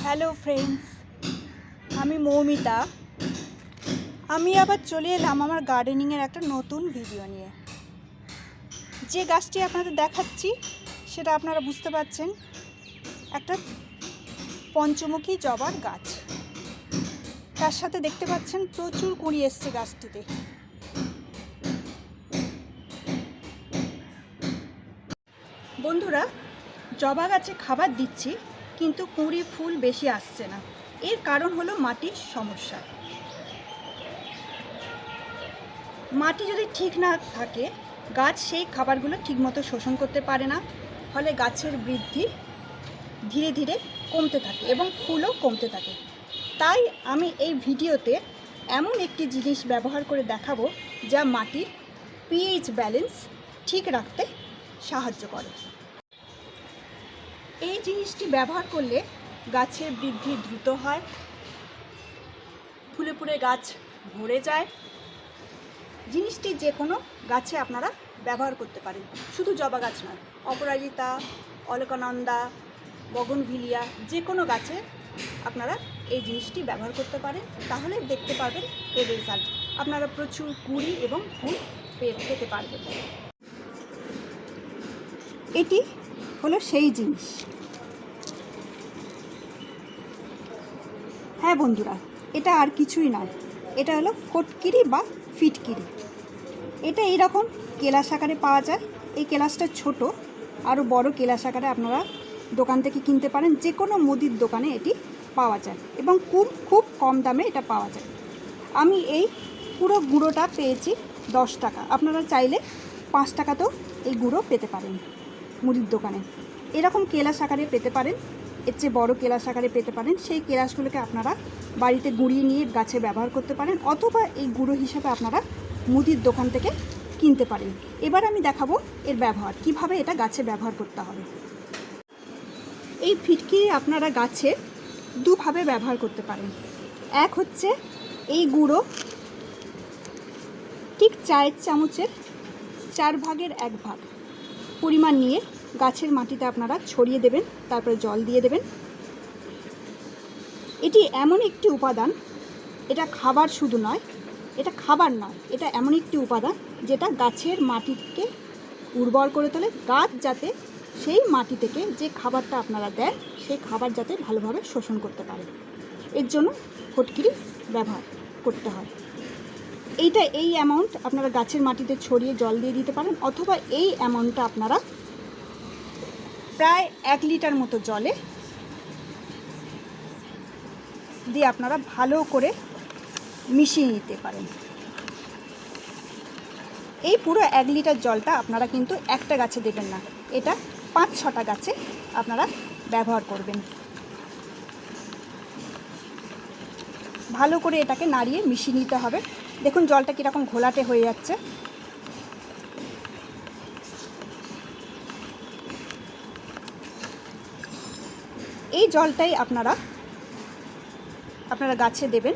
Hello friends, আমি মৌমিতা। আমি আবার চলে এলাম আমার গার্ডেনিংয়ের একটা নতুন ভিডিও নিয়ে। যে গাছটি আপনাদের দেখাচ্ছি সেটা আপনারা বুঝতে পারছেন, একটা পঞ্চমুখী জবার গাছ। তার সাথে দেখতে পাচ্ছেন প্রচুর কুঁড়ি এসছে গাছটিতে। বন্ধুরা, জবা গাছে খাবার দিচ্ছি কিন্তু কুঁড়ি ফুল বেশি আসছে না। এর কারণ হলো মাটির সমস্যা। মাটি যদি ঠিক না থাকে, গাছ সেই খাবারগুলো ঠিকমতো শোষণ করতে পারে না, ফলে গাছের বৃদ্ধি ধীরে ধীরে কমতে থাকে এবং ফুলও কমতে থাকে। তাই আমি এই ভিডিওতে এমন একটি জিনিস ব্যবহার করে দেখাবো যা মাটির পিএইচ ব্যালেন্স ঠিক রাখতে সাহায্য করে। এই জিনিসটি ব্যবহার করলে গাছের বৃদ্ধি দ্রুত হয়, ফুলে ফুলে গাছ ভরে যায়। জিনিসটি যে কোনো গাছে আপনারা ব্যবহার করতে পারেন, শুধু জবা গাছ নয়, অপরাজিতা, অলকানন্দা, বগনভিলিয়া, যে কোনো গাছে আপনারা এই জিনিসটি ব্যবহার করতে পারেন। তাহলে দেখতে পারবেন এর রেজাল্ট। আপনারা প্রচুর কুঁড়ি এবং ফুল পেতে পারবেন। এটি হলো সেই জিনিস। হ্যাঁ বন্ধুরা, এটা আর কিছুই নয়, এটা হলো ফটকিরি বা ফিটকিরি। এটা এইরকম কেলাস আকারে পাওয়া যায়। এই কেলাসটা ছোট, আরও বড় কেলাস আকারে আপনারা দোকান থেকে কিনতে পারেন। যে কোনো মুদির দোকানে এটি পাওয়া যায় এবং খুব কম দামে এটা পাওয়া যায়। আমি এই পুরো গুঁড়োটা পেয়েছি 10 টাকা। আপনারা চাইলে 5 টাকাতেও এই গুঁড়ো পেতে পারেন মুদির দোকানে। এরকম কেলাস আকারে পেতে পারেন, এর চেয়ে বড়ো কেলাস আকারে পেতে পারেন। সেই কেলাসগুলোকে আপনারা বাড়িতে গুঁড়িয়ে নিয়ে গাছে ব্যবহার করতে পারেন, অথবা এই গুঁড়ো হিসাবে আপনারা মুদির দোকান থেকে কিনতে পারেন। এবার আমি দেখাবো এর ব্যবহার, কিভাবে এটা গাছে ব্যবহার করতে হবে। এই ফিটকিরি আপনারা গাছে দুভাবে ব্যবহার করতে পারেন। এক হচ্ছে এই গুঁড়ো ঠিক চায়ের চামচের 4 ভাগের 1 ভাগ পরিমাণ নিয়ে গাছের মাটিতে আপনারা ছড়িয়ে দেবেন, তারপরে জল দিয়ে দেবেন। এটি এমন একটি উপাদান, এটা খাবার শুধু নয়, এটা খাবার নয়, এটা এমন একটি উপাদান যেটা গাছের মাটিকে উর্বর করে তোলে। গাছ যাতে সেই মাটি থেকে যে খাবারটা আপনারা দেন সেই খাবার যাতে ভালোভাবে শোষণ করতে পারে, এর জন্য ফটকিরি ব্যবহার করতে হয়। এই অ্যামাউন্ট আপনারা গাছের মাটিতে ছড়িয়ে জল দিয়ে দিতে পারেন, অথবা এই অ্যামাউন্টটা আপনারা প্রায় 1 লিটার মতো জলে দিয়ে আপনারা ভালো করে মিশিয়ে নিতে পারেন। এই পুরো 1 লিটার জলটা আপনারা কিন্তু একটা গাছে দেবেন না, এটা 5-6টা গাছে আপনারা ব্যবহার করবেন। ভালো করে এটাকে নাড়িয়ে মিশিয়ে নিতে হবে। দেখুন জলটা কীরকম ঘোলাটে হয়ে যাচ্ছে। এই জলটাই আপনারা গাছে দেবেন,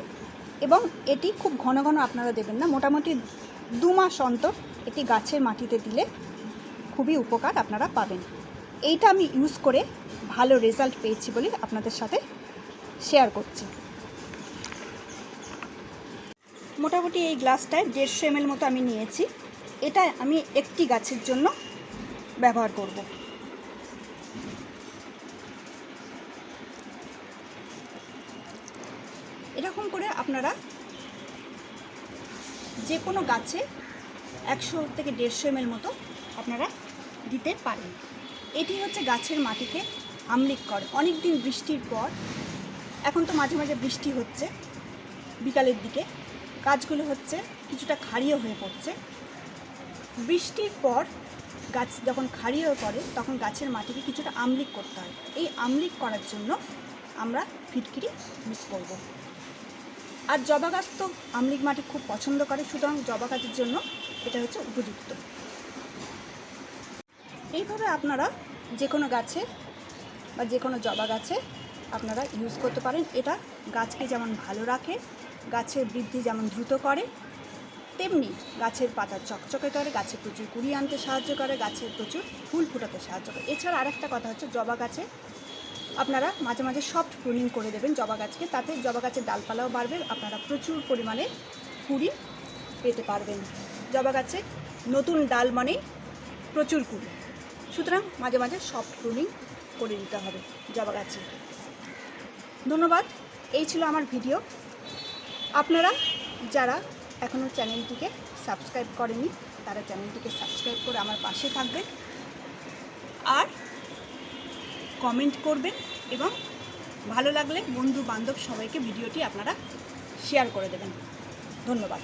এবং এটি খুব ঘন ঘন আপনারা দেবেন না, মোটামুটি 2 মাস অন্তর এটি গাছের মাটিতে দিলে খুবই উপকার আপনারা পাবেন। এইটা আমি ইউজ করে ভালো রেজাল্ট পেয়েছি বলে আপনাদের সাথে শেয়ার করছি। মোটামুটি এই গ্লাসটায় 150 ml মতো আমি নিয়েছি। এটা আমি একটি গাছের জন্য ব্যবহার করব। এরকম করে আপনারা যে কোনো গাছে 100 থেকে 150 ml মতো আপনারা দিতে পারেন। এটি হচ্ছে গাছের মাটিকে আম্লিক করে। অনেক দিন বৃষ্টির পর, এখন তো মাঝে মাঝে বৃষ্টি হচ্ছে বিকালের দিকে, গাছগুলো হচ্ছে কিছুটা ক্ষারীয় হয়ে পড়ছে। বৃষ্টির পর গাছ যখন ক্ষারীয় হয়ে পড়ে তখন গাছের মাটিকে কিছুটা আম্লিক করতে হয়। এই আম্লিক করার জন্য আমরা ফিটকিরি ইউজ করব। আর জবা গাছ তো আম্লিক মাটি খুব পছন্দ করে, সুতরাং জবা গাছের জন্য এটা হচ্ছে উপযুক্ত। এইভাবে আপনারা যে কোনো গাছে বা যে কোনো জবা গাছে আপনারা ইউজ করতে পারেন। এটা গাছকে যেমন ভালো রাখে, গাছের বৃদ্ধি যেমন দ্রুত করে, তেমনি গাছের পাতা চকচকে করে, গাছে প্রচুর কুঁড়ি আনতে সাহায্য করে, গাছের প্রচুর ফুল ফোটাতে সাহায্য করে। এছাড়া আরেকটা কথা হচ্ছে, জবা গাছে আপনারা মাঝে মাঝে সফট প্রুনিং করে দেবেন জবা গাছকে, তাতে জবা গাছের ডালপালাও বাড়বে, আপনারা প্রচুর পরিমাণে কুড়ি পেতে পারবেন। জবা গাছে নতুন ডাল মানে প্রচুর কুড়ি, সুতরাং মাঝে মাঝে সফট প্রুনিং করে দিতে হবে জবা গাছে। ধন্যবাদ, এই ছিল আমার ভিডিও। আপনারা যারা এখনও চ্যানেলটিকে সাবস্ক্রাইব করেনি তারা চ্যানেলটিকে সাবস্ক্রাইব করে আমার পাশে থাকবেন আর কমেন্ট করবেন, এবং ভালো লাগলে বন্ধু বান্ধব সবাইকে ভিডিওটি আপনারা শেয়ার করে দেবেন। ধন্যবাদ।